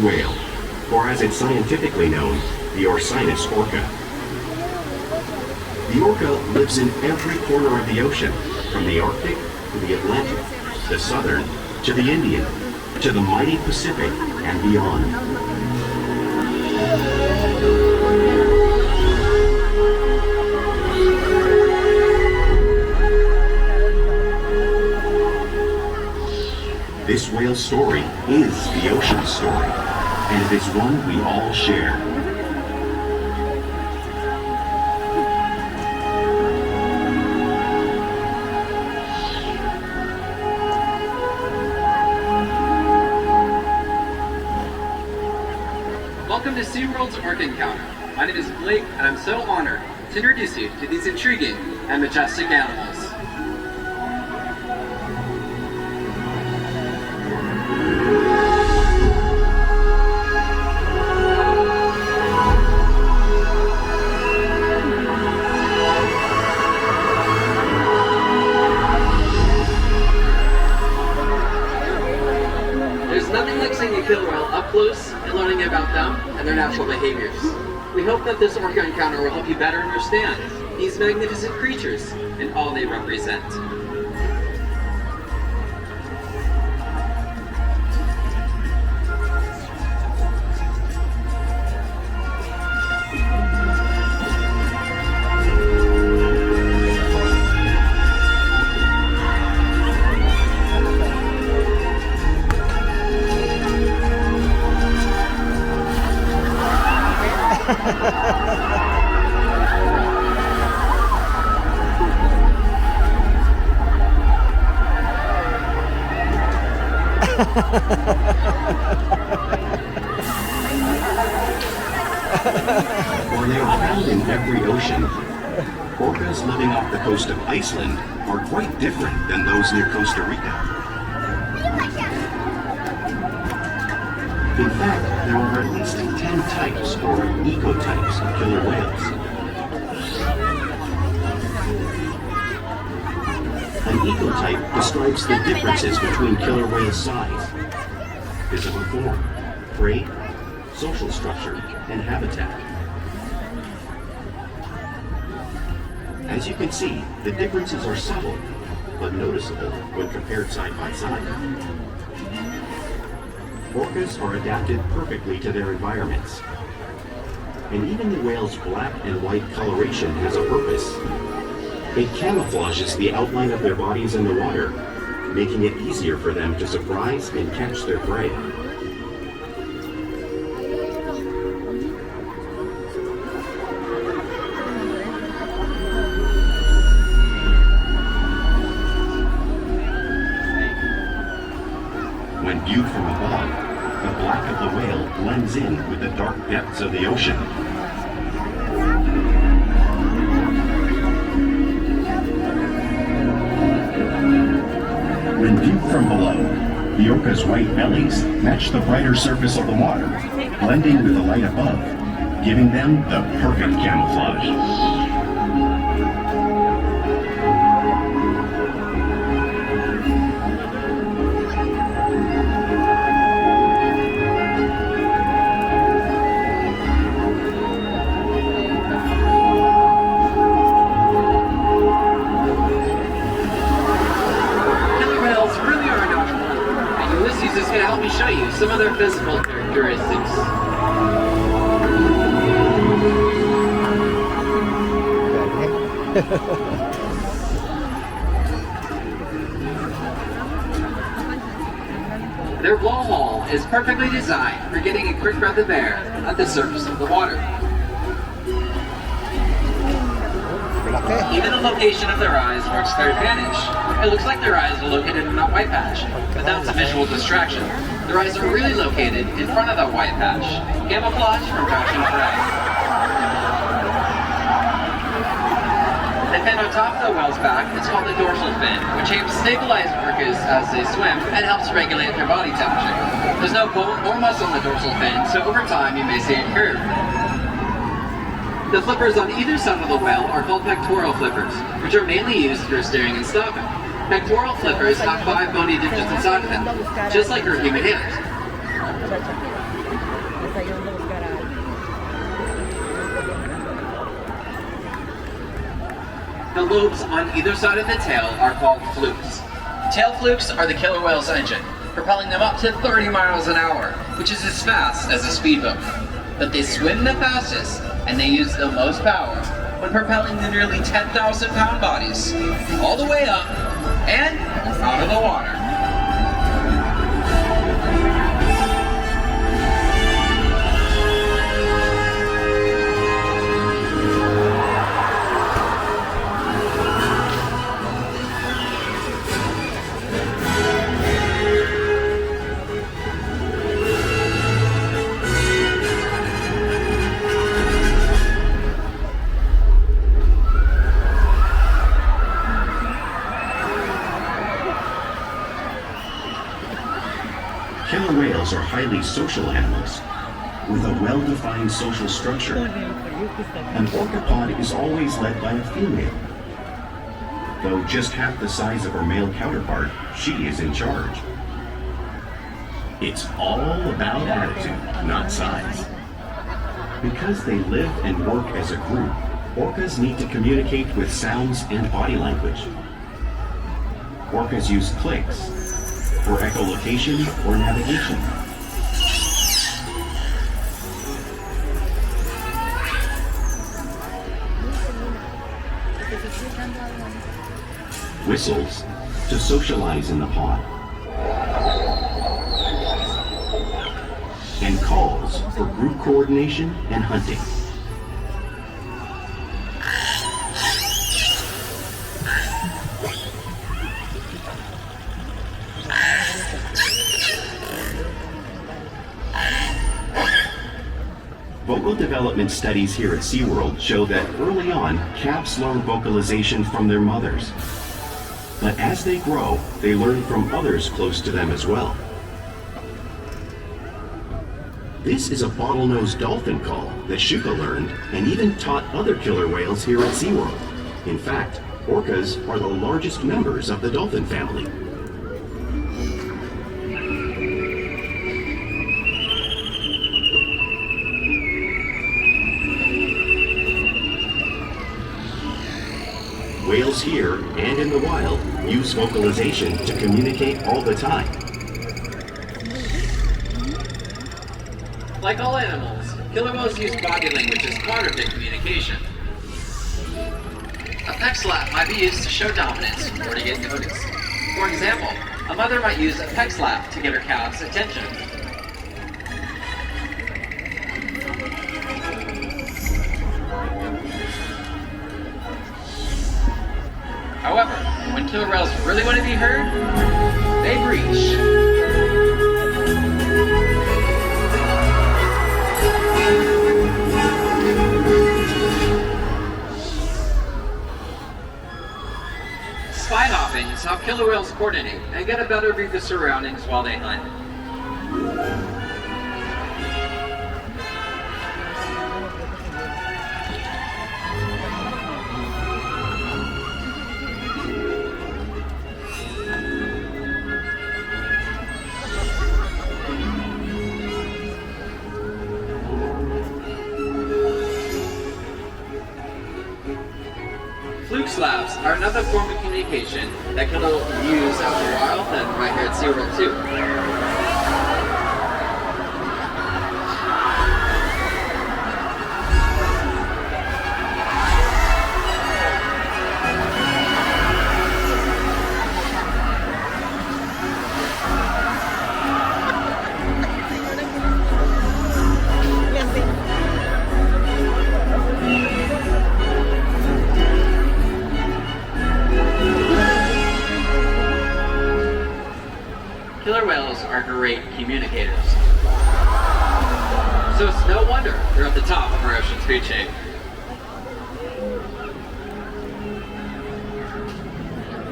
whale, or as it's scientifically known, the Orcinus orca. The orca lives in every corner of the ocean, from the Arctic to the Atlantic, the Southern to the Indian, to the mighty Pacific and beyond. This whale story is the ocean story, and it is one we all share. Welcome to SeaWorld's Orca Encounter. My name is Blake, and I'm so honored to introduce you to these intriguing and majestic animals. There's nothing like seeing a killer whale up close and learning about them and their natural behaviors. We hope that this Orca Encounter will help you better understand these magnificent creatures and all they represent. While they are found in every ocean, orcas living off the coast of Iceland are quite different than those near Costa Rica. In fact, there are at least 10 types or ecotypes of killer whales. An ecotype describes the differences between killer whale size, physical form, prey, social structure, and habitat. As you can see, the differences are subtle, but noticeable when compared side by side. Orcas are adapted perfectly to their environments. And even the whale's black and white coloration has a purpose. It camouflages the outline of their bodies in the water, making it easier for them to surprise and catch their prey. When viewed from above, the black of the whale blends in with the dark depths of the ocean. When viewed from below, the orca's white bellies match the brighter surface of the water, blending with the light above, giving them the perfect camouflage. Is going to help me show you some of their physical characteristics. Their blowhole is perfectly designed for getting a quick breath of air at the surface of the water. Even the location of their eyes works to their advantage. It looks like their eyes are located in that white patch, but that's a visual distraction. Their eyes are really located in front of that white patch, camouflage from crouching prey. The fin on top of the whale's back is called the dorsal fin, which aims to stabilize orcas as they swim and helps regulate their body temperature. There's no bone or muscle in the dorsal fin, so over time you may see it curve. The flippers on either side of the whale are called pectoral flippers, which are mainly used for steering and stopping. Pectoral flippers have 5 bony digits inside of them, just like our human hands. lobes on either side of the tail are called flukes. Tail flukes are the killer whale's engine, propelling them up to 30 miles an hour, which is as fast as a speedboat. But they swim the fastest, and they use the most power when propelling the nearly 10,000-pound bodies all the way up and out of the water. Killer whales are highly social animals with a well-defined social structure. An orca pod is always led by a female. Though just half the size of her male counterpart, she is in charge. It's all about attitude, not size. Because they live and work as a group, orcas need to communicate with sounds and body language. Orcas use clicks for echolocation or navigation. Whistles to socialize in the pod. And calls for group coordination and hunting. Vocal development studies here at SeaWorld show that early on, calves learn vocalization from their mothers. But as they grow, they learn from others close to them as well. This is a bottlenose dolphin call that Shuka learned and even taught other killer whales here at SeaWorld. In fact, orcas are the largest members of the dolphin family. Whales here and in the wild use vocalization to communicate all the time. Like all animals, killer whales use body language as part of their communication. A peck slap might be used to show dominance or to get noticed. For example, a mother might use a peck slap to get her calf's attention. However, when killer whales really want to be heard, they breach. Spy hopping is how killer whales coordinate and get a better view of the surroundings while they hunt. Fluke slaps are another form of communication that killer use out in the wild and right here at SeaWorld too. Killer whales are great communicators. So it's no wonder they're at the top of our ocean's food chain.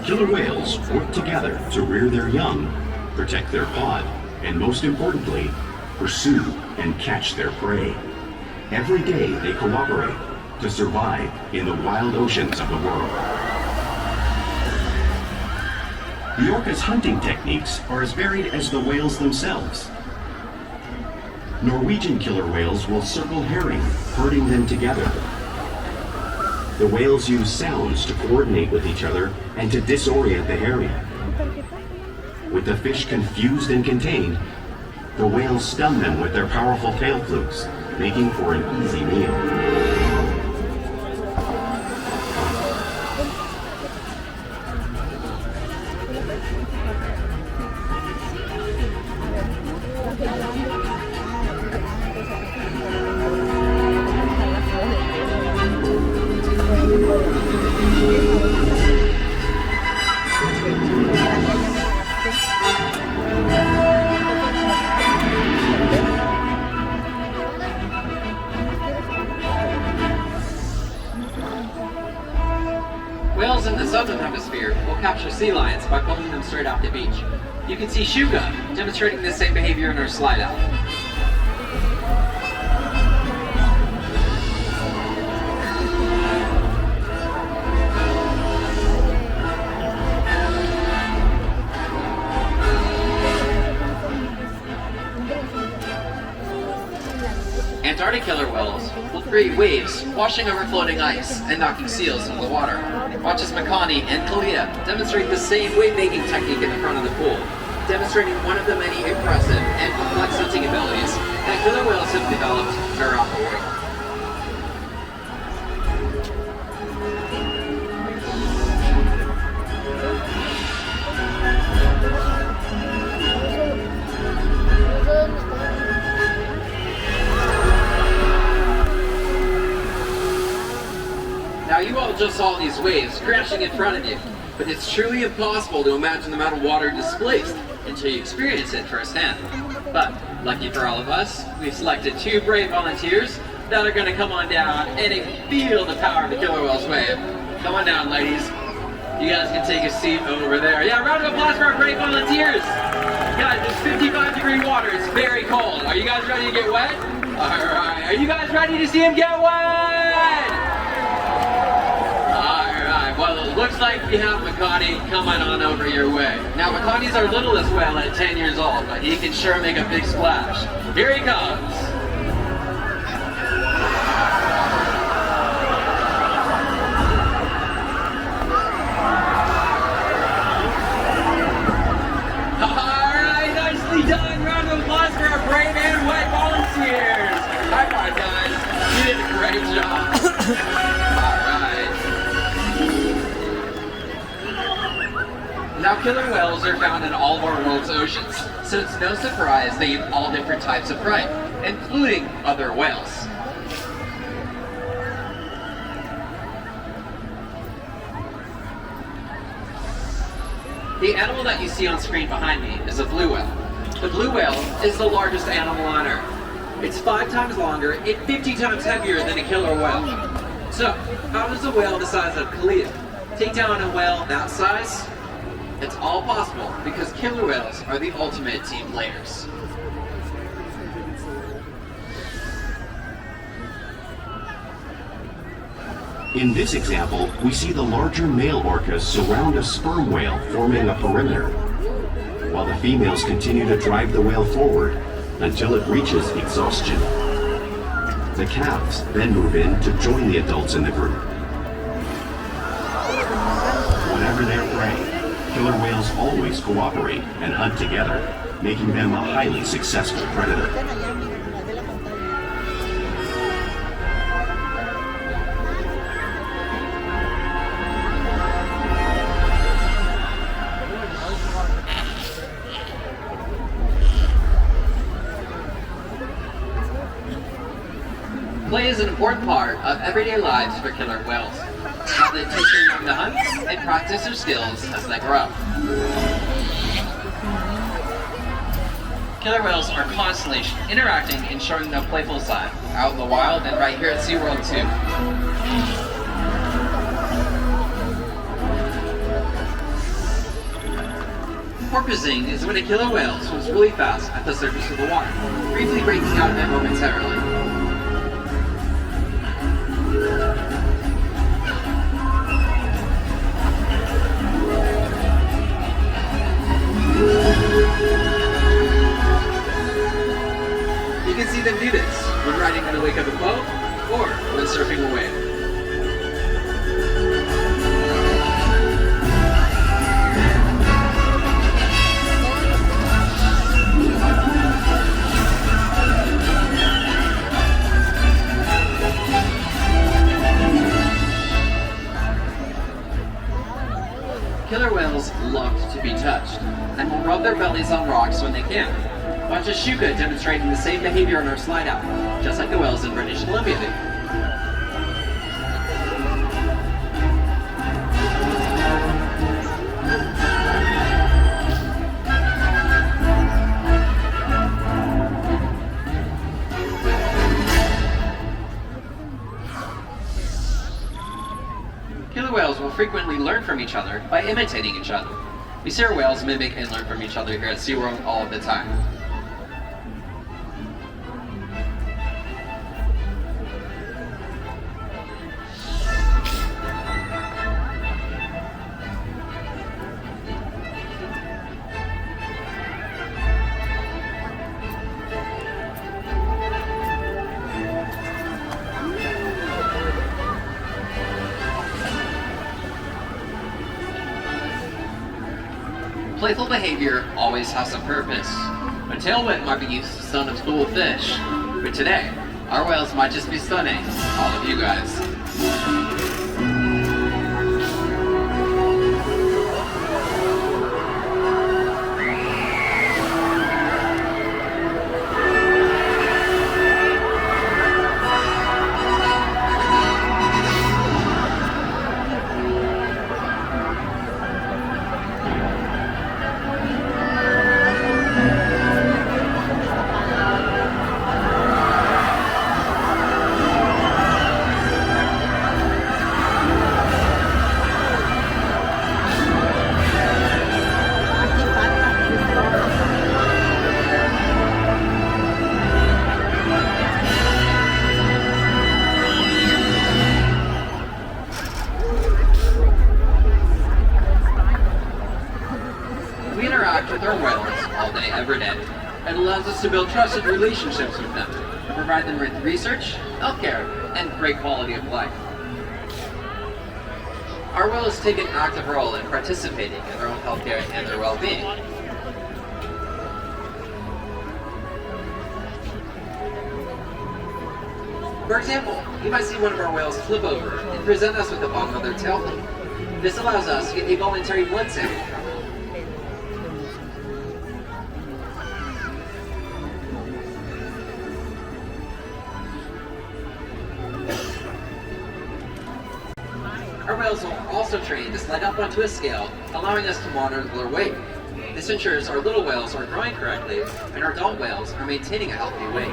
Killer whales work together to rear their young, protect their pod, and most importantly, pursue and catch their prey. Every day they cooperate to survive in the wild oceans of the world. The orca's hunting techniques are as varied as the whales themselves. Norwegian killer whales will circle herring, herding them together. The whales use sounds to coordinate with each other and to disorient the herring. With the fish confused and contained, the whales stun them with their powerful tail flukes, making for an easy meal. Whales in the southern hemisphere will capture sea lions by pulling them straight off the beach. You can see Shuka demonstrating the same behavior in her slide out. Antarctic killer whales will create waves, washing over floating ice and knocking seals into the water. Watch as Makani and Kalia demonstrate the same wave-making technique in the front of the pool, demonstrating one of the many impressive and complex hunting abilities that killer whales have developed around the world. Now you all just saw these waves crashing in front of you, but it's truly impossible to imagine the amount of water displaced until you experience it firsthand. But, lucky for all of us, we've selected 2 brave volunteers that are going to come on down and feel the power of the killer whale's wave. Come on down, ladies. You guys can take a seat over there. Yeah, round of applause for our brave volunteers! Guys, it's 55-degree water. It's very cold. Are you guys ready to get wet? Alright, are you guys ready to see him get wet? Well, it looks like we have Makani coming on over your way. Now, Makani's our littlest whale at 10 years old, but he can sure make a big splash. Here he comes. All right, nicely done. Round of applause for our brave and wet volunteers. High five, guys. You did a great job. Now, killer whales are found in all of our world's oceans, so it's no surprise they eat all different types of prey, including other whales. The animal that you see on screen behind me is a blue whale. The blue whale is the largest animal on Earth. It's 5 times longer and 50 times heavier than a killer whale. So, how does a whale the size of Kalia take down a whale that size? It's all possible because killer whales are the ultimate team players. In this example, we see the larger male orcas surround a sperm whale, forming a perimeter, while the females continue to drive the whale forward until it reaches exhaustion. The calves then move in to join the adults in the group. Whatever their prey, killer whales always cooperate and hunt together, making them a highly successful predator. Play is an important part of everyday lives for killer whales. How they teach their young to hunt and practice their skills as they grow. Killer whales are constantly interacting and showing their playful side, out in the wild and right here at SeaWorld too. Porpoising is when a killer whale swims really fast at the surface of the water, briefly breaking out of it momentarily. You can see them do this when riding in the wake of a boat or when surfing a wave. stays on rocks when they can. Watch Ashuka demonstrating the same behavior on our slide out, just like the whales in British Columbia do. Killer whales will frequently learn from each other by imitating each other. We see our whales mimic and learn from each other here at SeaWorld all of the time. Playful behavior always has a purpose. A tail whip might be used to stun a school of fish, but today, our whales might just be stunning all of you guys. We interact with our whales all day, every day. It allows us to build trusted relationships with them, and provide them with research, healthcare, and great quality of life. Our whales take an active role in participating in their own healthcare and their well-being. For example, you might see one of our whales flip over and present us with the bottom of their tail fin. This allows us to get a voluntary blood sample from them. Our whales are also trained to slide up onto a scale, allowing us to monitor their weight. This ensures our little whales are growing correctly and our adult whales are maintaining a healthy weight.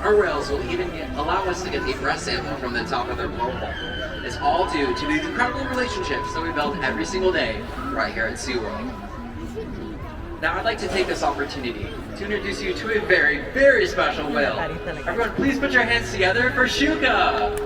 Our whales will even allow us to get a breath sample from the top of their blowhole. It's all due to the incredible relationships that we build every single day right here at SeaWorld. Now I'd like to take this opportunity to introduce you to a very, very special whale. Everyone, please put your hands together for Shuka!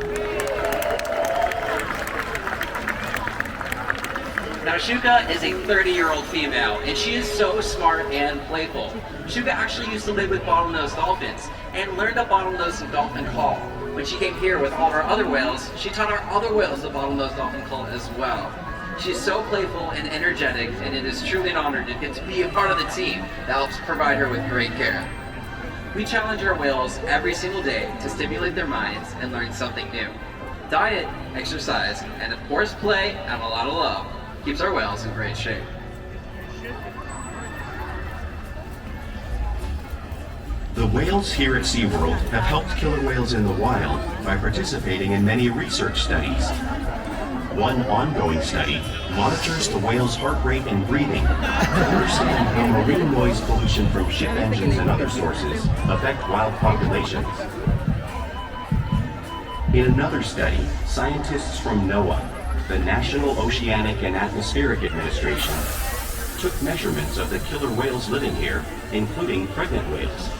Now Shuka is a 30-year-old female, and she is so smart and playful. Shuka actually used to live with bottlenose dolphins, and learned a bottlenose dolphin call. When she came here with all of our other whales, she taught our other whales the bottlenose dolphin call as well. She's so playful and energetic, and it is truly an honor to get to be a part of the team that helps provide her with great care. We challenge our whales every single day to stimulate their minds and learn something new. Diet, exercise, and of course play and a lot of love keeps our whales in great shape. The whales here at SeaWorld have helped killer whales in the wild by participating in many research studies. One ongoing study monitors the whale's heart rate and breathing to understand how marine noise pollution from ship engines and other sources affect wild populations. In another study, scientists from NOAA, the National Oceanic and Atmospheric Administration, took measurements of the killer whales living here, including pregnant whales.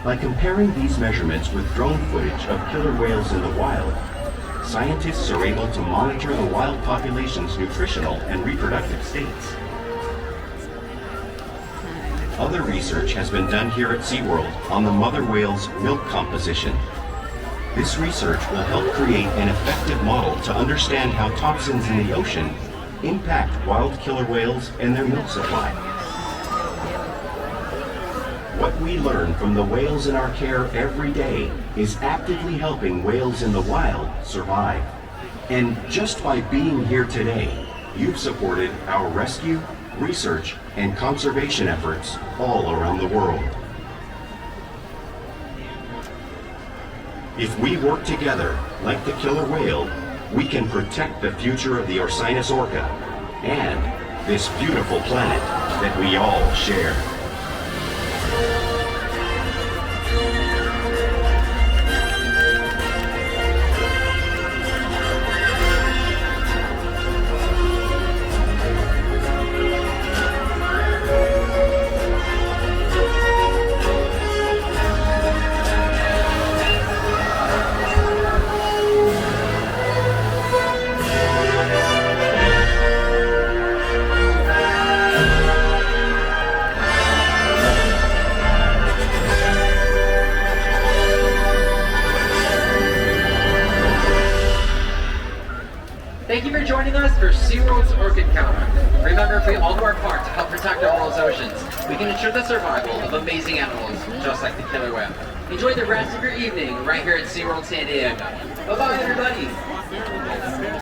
By comparing these measurements with drone footage of killer whales in the wild, scientists are able to monitor the wild population's nutritional and reproductive states. Other research has been done here at SeaWorld on the mother whale's milk composition. This research will help create an effective model to understand how toxins in the ocean impact wild killer whales and their milk supply. What we learn from the whales in our care every day is actively helping whales in the wild survive. And just by being here today, you've supported our rescue, research, and conservation efforts all around the world. If we work together, like the killer whale, we can protect the future of the Orcinus orca and this beautiful planet that we all share. Thank you for joining us for SeaWorld's Orchid Counter. Remember, if we all do our part to help protect our world's oceans, we can ensure the survival of amazing animals just like the killer whale. Enjoy the rest of your evening right here at SeaWorld San Diego. Bye-bye, everybody!